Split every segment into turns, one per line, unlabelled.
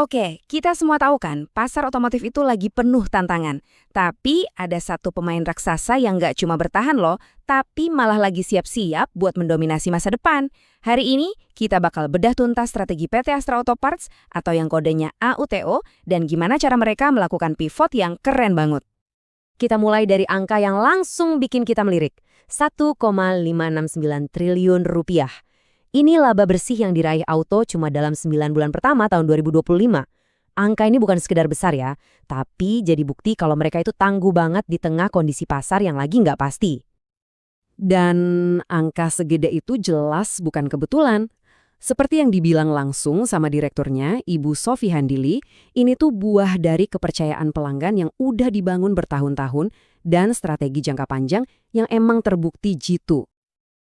Oke, kita semua tahu kan, pasar otomotif itu lagi penuh tantangan. Tapi ada satu pemain raksasa yang nggak cuma bertahan loh, tapi malah lagi siap-siap buat mendominasi masa depan. Hari ini, kita bakal bedah tuntas strategi PT Astra Auto Parts atau yang kodenya AUTO dan gimana cara mereka melakukan pivot yang keren banget.
Kita mulai dari angka yang langsung bikin kita melirik. 1,569 triliun rupiah. Ini laba bersih yang diraih Auto cuma dalam 9 bulan pertama tahun 2025. Angka ini bukan sekedar besar ya, tapi jadi bukti kalau mereka itu tangguh banget di tengah kondisi pasar yang lagi nggak pasti. Dan angka segede itu jelas bukan kebetulan. Seperti yang dibilang langsung sama direkturnya, Ibu Sofi Handili, ini tuh buah dari kepercayaan pelanggan yang udah dibangun bertahun-tahun dan strategi jangka panjang yang emang terbukti jitu.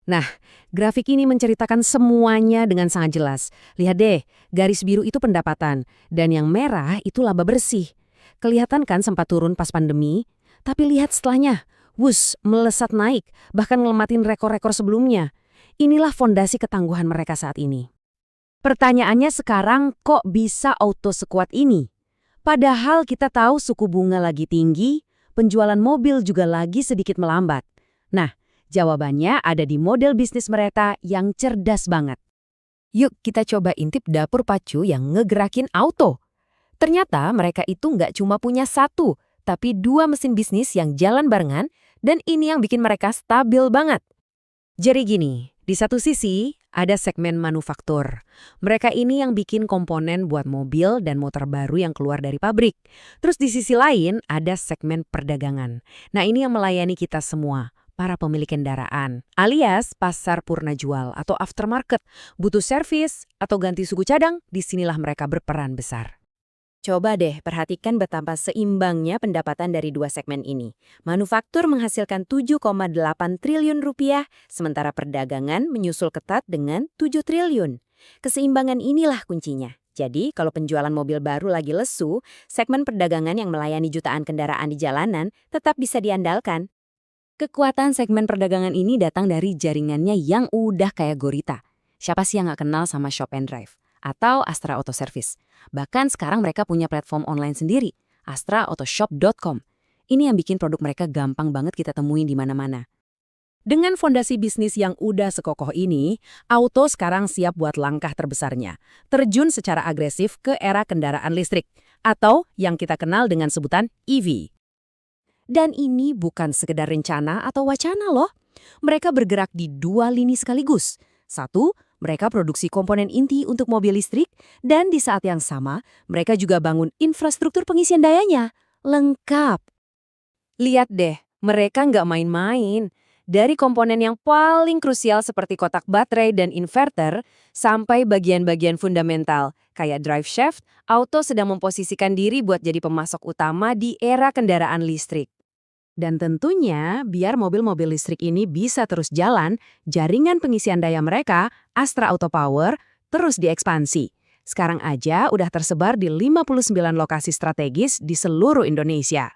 Nah, grafik ini menceritakan semuanya dengan sangat jelas. Lihat deh, garis biru itu pendapatan, dan yang merah itu laba bersih. Kelihatan kan sempat turun pas pandemi, tapi lihat setelahnya, wus, melesat naik, bahkan ngelematin rekor-rekor sebelumnya. Inilah fondasi ketangguhan mereka saat ini. Pertanyaannya sekarang, kok bisa Auto sekuat ini? Padahal kita tahu suku bunga lagi tinggi, penjualan mobil juga lagi sedikit melambat. Nah, jawabannya ada di model bisnis mereka yang cerdas banget. Yuk kita coba intip dapur pacu yang ngegerakin Auto. Ternyata mereka itu nggak cuma punya satu, tapi dua mesin bisnis yang jalan barengan, dan ini yang bikin mereka stabil banget. Jadi gini, di satu sisi ada segmen manufaktur. Mereka ini yang bikin komponen buat mobil dan motor baru yang keluar dari pabrik. Terus di sisi lain ada segmen perdagangan. Nah ini yang melayani kita semua, para pemilik kendaraan, alias pasar purna jual atau aftermarket, butuh servis atau ganti suku cadang, disinilah mereka berperan besar. Coba deh perhatikan betapa seimbangnya pendapatan dari dua segmen ini. Manufaktur menghasilkan 7,8 triliun rupiah, sementara perdagangan menyusul ketat dengan 7 triliun. Keseimbangan inilah kuncinya. Jadi, kalau penjualan mobil baru lagi lesu, segmen perdagangan yang melayani jutaan kendaraan di jalanan tetap bisa diandalkan. Kekuatan segmen perdagangan ini datang dari jaringannya yang udah kayak gurita. Siapa sih yang nggak kenal sama Shop and Drive? Atau Astra Auto Service. Bahkan sekarang mereka punya platform online sendiri, astraautoshop.com. Ini yang bikin produk mereka gampang banget kita temuin di mana-mana. Dengan fondasi bisnis yang udah sekokoh ini, Auto sekarang siap buat langkah terbesarnya. Terjun secara agresif ke era kendaraan listrik, atau yang kita kenal dengan sebutan EV. Dan ini bukan sekedar rencana atau wacana loh. Mereka bergerak di dua lini sekaligus. Satu, mereka produksi komponen inti untuk mobil listrik, dan di saat yang sama, mereka juga bangun infrastruktur pengisian dayanya. Lengkap. Lihat deh, mereka nggak main-main. Dari komponen yang paling krusial seperti kotak baterai dan inverter, sampai bagian-bagian fundamental, kayak drive shaft, Auto sedang memposisikan diri buat jadi pemasok utama di era kendaraan listrik. Dan tentunya, biar mobil-mobil listrik ini bisa terus jalan, jaringan pengisian daya mereka, Astra Auto Power, terus diekspansi. Sekarang aja udah tersebar di 59 lokasi strategis di seluruh Indonesia.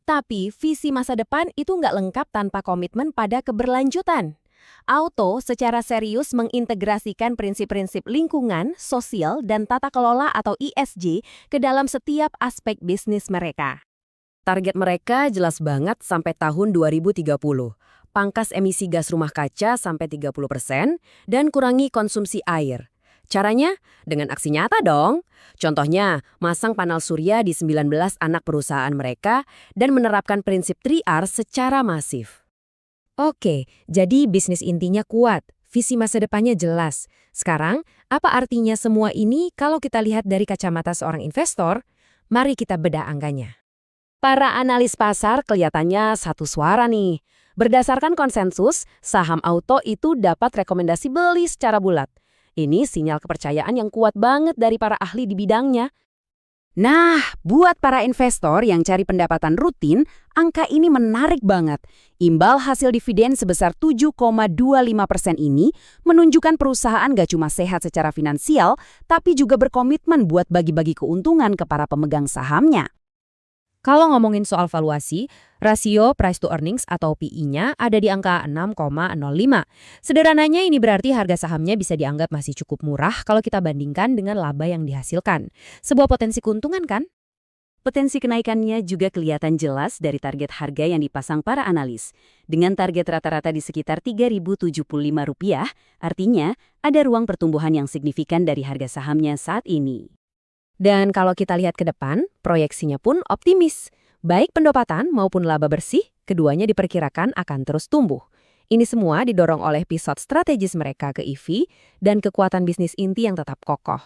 Tapi visi masa depan itu nggak lengkap tanpa komitmen pada keberlanjutan. Auto secara serius mengintegrasikan prinsip-prinsip lingkungan, sosial, dan tata kelola atau ESG ke dalam setiap aspek bisnis mereka. Target mereka jelas banget sampai tahun 2030. Pangkas emisi gas rumah kaca sampai 30% dan kurangi konsumsi air. Caranya? Dengan aksi nyata dong. Contohnya, masang panel surya di 19 anak perusahaan mereka dan menerapkan prinsip 3R secara masif. Oke, jadi bisnis intinya kuat, visi masa depannya jelas. Sekarang, apa artinya semua ini kalau kita lihat dari kacamata seorang investor? Mari kita bedah angkanya. Para analis pasar kelihatannya satu suara nih. Berdasarkan konsensus, saham Auto itu dapat rekomendasi beli secara bulat. Ini sinyal kepercayaan yang kuat banget dari para ahli di bidangnya. Nah, buat para investor yang cari pendapatan rutin, angka ini menarik banget. Imbal hasil dividen sebesar 7,25% ini menunjukkan perusahaan gak cuma sehat secara finansial, tapi juga berkomitmen buat bagi-bagi keuntungan ke para pemegang sahamnya. Kalau ngomongin soal valuasi, rasio price to earnings atau PE-nya ada di angka 6,05. Sederhananya ini berarti harga sahamnya bisa dianggap masih cukup murah kalau kita bandingkan dengan laba yang dihasilkan. Sebuah potensi keuntungan kan?
Potensi kenaikannya juga kelihatan jelas dari target harga yang dipasang para analis. Dengan target rata-rata di sekitar Rp3.075, artinya ada ruang pertumbuhan yang signifikan dari harga sahamnya saat ini.
Dan kalau kita lihat ke depan, proyeksinya pun optimis. Baik pendapatan maupun laba bersih, keduanya diperkirakan akan terus tumbuh. Ini semua didorong oleh pivot strategis mereka ke EV dan kekuatan bisnis inti yang tetap kokoh.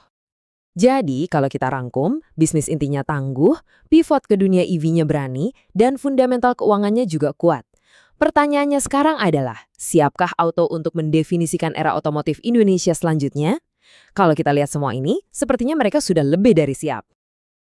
Jadi, kalau kita rangkum, bisnis intinya tangguh, pivot ke dunia EV-nya berani, dan fundamental keuangannya juga kuat. Pertanyaannya sekarang adalah, siapkah Auto untuk mendefinisikan era otomotif Indonesia selanjutnya? Kalau kita lihat semua ini, sepertinya mereka sudah lebih dari siap.